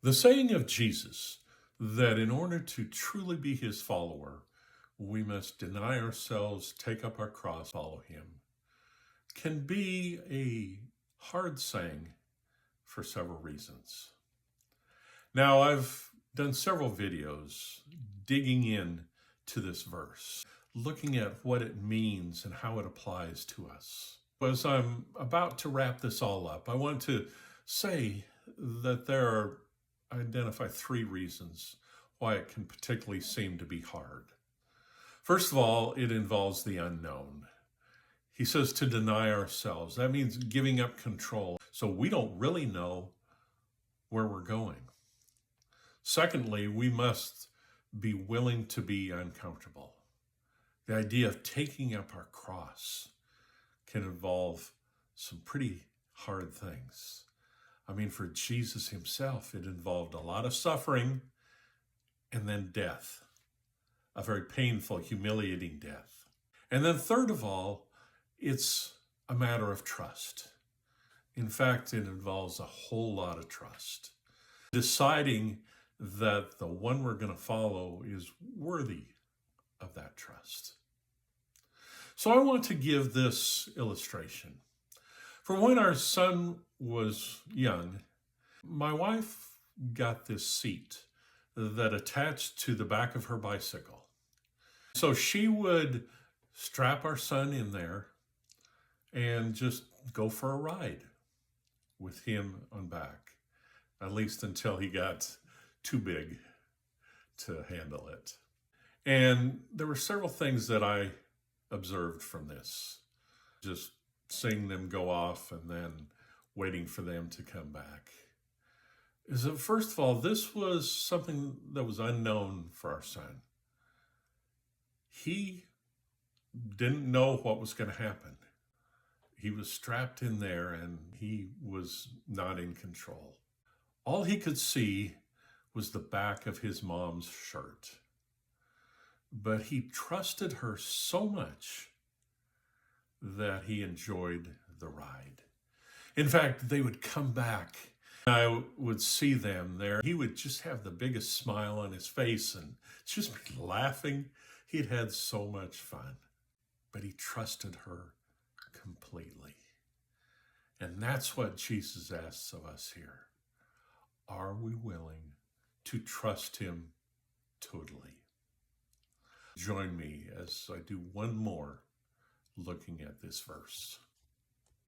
The saying of Jesus that in order to truly be his follower, we must deny ourselves, take up our cross, follow him, can be a hard saying for several reasons. Now, I've done several videos digging in to this verse, looking at what it means and how it applies to us. As I'm about to wrap this all up, I want to say that identify three reasons why it can particularly seem to be hard. First of all, it involves the unknown. He says to deny ourselves. That means giving up control. So we don't really know where we're going. Secondly, we must be willing to be uncomfortable. The idea of taking up our cross can involve some pretty hard things. I mean, for Jesus himself, it involved a lot of suffering and then death, a very painful, humiliating death. And then third of all, it's a matter of trust. In fact, it involves a whole lot of trust. Deciding that the one we're going to follow is worthy of that trust. So I want to give this illustration. For when our son was young, my wife got this seat that attached to the back of her bicycle. So she would strap our son in there and just go for a ride with him on back, at least until he got too big to handle it. And there were several things that I observed from this, just seeing them go off and then waiting for them to come back. Is that, first of all, this was something that was unknown for our son. He didn't know what was going to happen. He was strapped in there and he was not in control. All he could see was the back of his mom's shirt. But he trusted her so much that he enjoyed the ride. In fact, they would come back. I would see them there. He would just have the biggest smile on his face and just be laughing. He'd had so much fun, but he trusted her completely. And that's what Jesus asks of us here. Are we willing to trust him totally? Join me as I do one more looking at this verse.